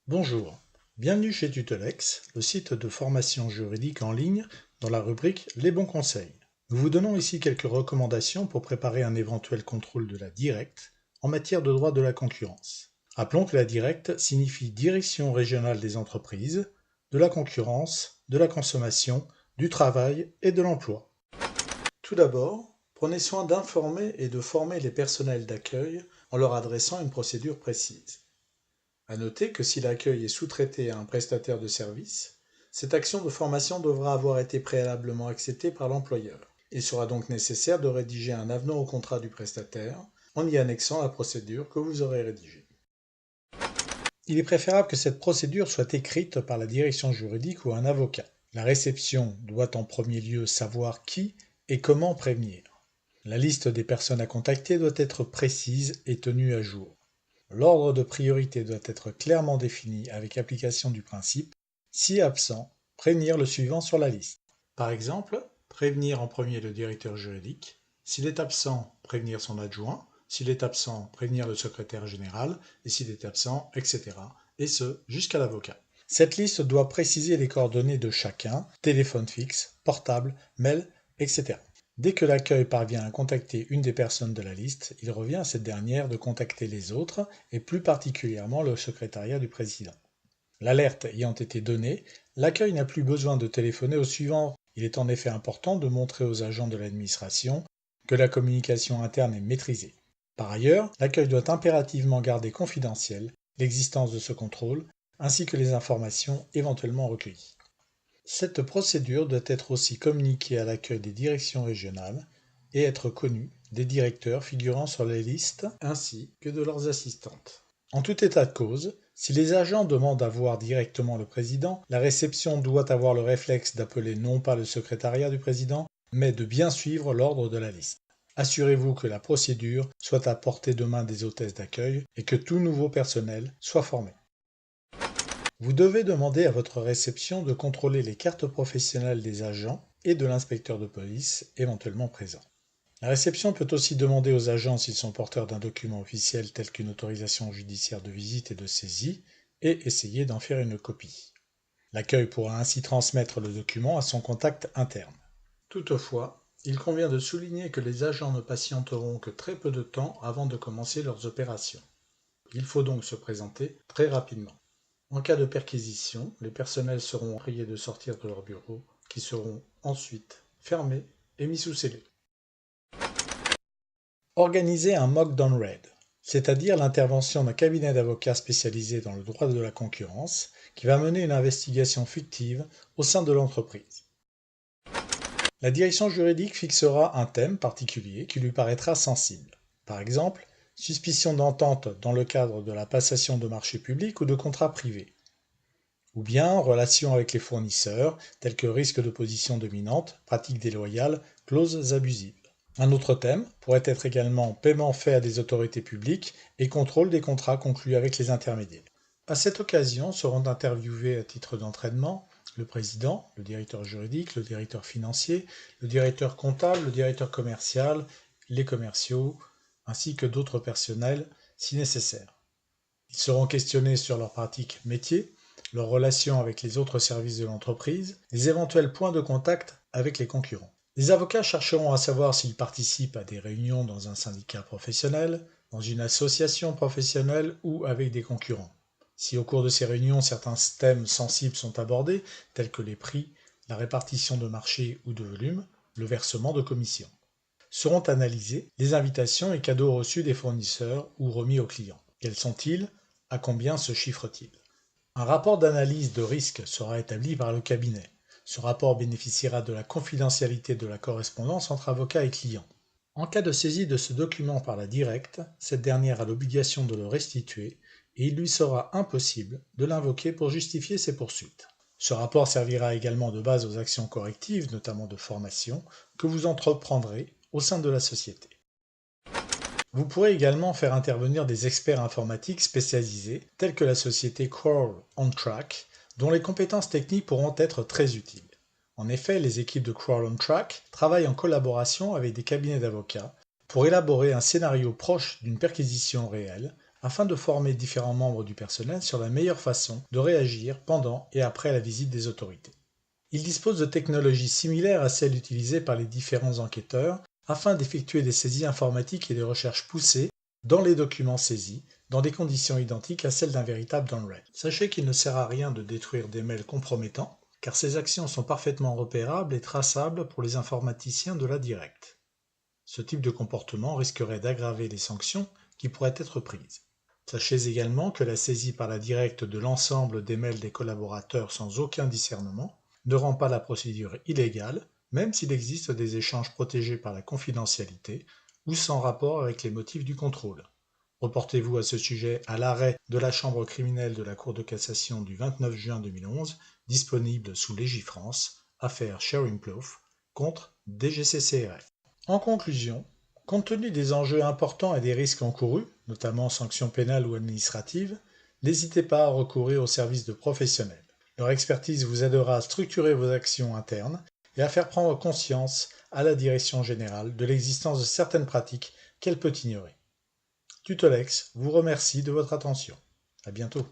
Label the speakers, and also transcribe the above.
Speaker 1: Bonjour, bienvenue chez Tutolex, le site de formation juridique en ligne dans la rubrique Les bons conseils. Nous vous donnons ici quelques recommandations pour préparer un éventuel contrôle de la DIRECT en matière de droit de la concurrence. Rappelons que la DIRECT signifie Direction régionale des entreprises, de la concurrence, de la consommation, du travail et de l'emploi. Tout d'abord, prenez soin d'informer et de former les personnels d'accueil en leur adressant une procédure précise. À noter que si l'accueil est sous-traité à un prestataire de service, cette action de formation devra avoir été préalablement acceptée par l'employeur. Il sera donc nécessaire de rédiger un avenant au contrat du prestataire en y annexant la procédure que vous aurez rédigée. Il est préférable que cette procédure soit écrite par la direction juridique ou un avocat. La réception doit en premier lieu savoir qui et comment prévenir. La liste des personnes à contacter doit être précise et tenue à jour. L'ordre de priorité doit être clairement défini avec application du principe « si absent, prévenir le suivant sur la liste ». Par exemple, prévenir en premier le directeur juridique, s'il est absent, prévenir son adjoint, s'il est absent, prévenir le secrétaire général, et s'il est absent, etc. Et ce, jusqu'à l'avocat. Cette liste doit préciser les coordonnées de chacun, téléphone fixe, portable, mail, etc. Dès que l'accueil parvient à contacter une des personnes de la liste, il revient à cette dernière de contacter les autres, et plus particulièrement le secrétariat du président. L'alerte ayant été donnée, l'accueil n'a plus besoin de téléphoner au suivant. Il est en effet important de montrer aux agents de l'administration que la communication interne est maîtrisée. Par ailleurs, l'accueil doit impérativement garder confidentielle l'existence de ce contrôle, ainsi que les informations éventuellement recueillies. Cette procédure doit être aussi communiquée à l'accueil des directions régionales et être connue des directeurs figurant sur les listes ainsi que de leurs assistantes. En tout état de cause, si les agents demandent à voir directement le président, la réception doit avoir le réflexe d'appeler non pas le secrétariat du président, mais de bien suivre l'ordre de la liste. Assurez-vous que la procédure soit à portée de main des hôtesses d'accueil et que tout nouveau personnel soit formé. Vous devez demander à votre réception de contrôler les cartes professionnelles des agents et de l'inspecteur de police éventuellement présent. La réception peut aussi demander aux agents s'ils sont porteurs d'un document officiel tel qu'une autorisation judiciaire de visite et de saisie et essayer d'en faire une copie. L'accueil pourra ainsi transmettre le document à son contact interne. Toutefois, il convient de souligner que les agents ne patienteront que très peu de temps avant de commencer leurs opérations. Il faut donc se présenter très rapidement. En cas de perquisition, les personnels seront priés de sortir de leurs bureaux, qui seront ensuite fermés et mis sous scellé. Organiser un mock-down raid, c'est-à-dire l'intervention d'un cabinet d'avocats spécialisé dans le droit de la concurrence, qui va mener une investigation fictive au sein de l'entreprise. La direction juridique fixera un thème particulier qui lui paraîtra sensible. Par exemple, suspicion d'entente dans le cadre de la passation de marchés publics ou de contrats privés. Ou bien relations avec les fournisseurs, tels que risque d'opposition dominante, pratiques déloyales, clauses abusives. Un autre thème pourrait être également paiement fait à des autorités publiques et contrôle des contrats conclus avec les intermédiaires. À cette occasion seront interviewés à titre d'entraînement le président, le directeur juridique, le directeur financier, le directeur comptable, le directeur commercial, les commerciaux, ainsi que d'autres personnels si nécessaire. Ils seront questionnés sur leurs pratiques métiers, leurs relations avec les autres services de l'entreprise, les éventuels points de contact avec les concurrents. Les avocats chercheront à savoir s'ils participent à des réunions dans un syndicat professionnel, dans une association professionnelle ou avec des concurrents. Si au cours de ces réunions certains thèmes sensibles sont abordés, tels que les prix, la répartition de marché ou de volume, le versement de commissions. Seront analysés les invitations et cadeaux reçus des fournisseurs ou remis aux clients. Quels sont-ils? À combien se chiffrent-ils? Un rapport d'analyse de risque sera établi par le cabinet. Ce rapport bénéficiera de la confidentialité de la correspondance entre avocats et clients. En cas de saisie de ce document par la DIRECT, cette dernière a l'obligation de le restituer et il lui sera impossible de l'invoquer pour justifier ses poursuites. Ce rapport servira également de base aux actions correctives, notamment de formation, que vous entreprendrez au sein de la société. Vous pourrez également faire intervenir des experts informatiques spécialisés, tels que la société Crawl on Track, dont les compétences techniques pourront être très utiles. En effet, les équipes de Crawl on Track travaillent en collaboration avec des cabinets d'avocats pour élaborer un scénario proche d'une perquisition réelle, afin de former différents membres du personnel sur la meilleure façon de réagir pendant et après la visite des autorités. Il dispose de technologies similaires à celles utilisées par les différents enquêteurs afin d'effectuer des saisies informatiques et des recherches poussées dans les documents saisis, dans des conditions identiques à celles d'un véritable downread. Sachez qu'il ne sert à rien de détruire des mails compromettants, car ces actions sont parfaitement repérables et traçables pour les informaticiens de la Directe. Ce type de comportement risquerait d'aggraver les sanctions qui pourraient être prises. Sachez également que la saisie par la Directe de l'ensemble des mails des collaborateurs sans aucun discernement ne rend pas la procédure illégale, même s'il existe des échanges protégés par la confidentialité ou sans rapport avec les motifs du contrôle. Reportez-vous à ce sujet à l'arrêt de la Chambre criminelle de la Cour de cassation du 29 juin 2011, disponible sous Légifrance, affaire Sharing-Plouffe, contre DGCCRF. En conclusion, compte tenu des enjeux importants et des risques encourus, notamment sanctions pénales ou administratives, n'hésitez pas à recourir aux services de professionnels. Leur expertise vous aidera à structurer vos actions internes et à faire prendre conscience à la direction générale de l'existence de certaines pratiques qu'elle peut ignorer. Tutolex vous remercie de votre attention. À bientôt.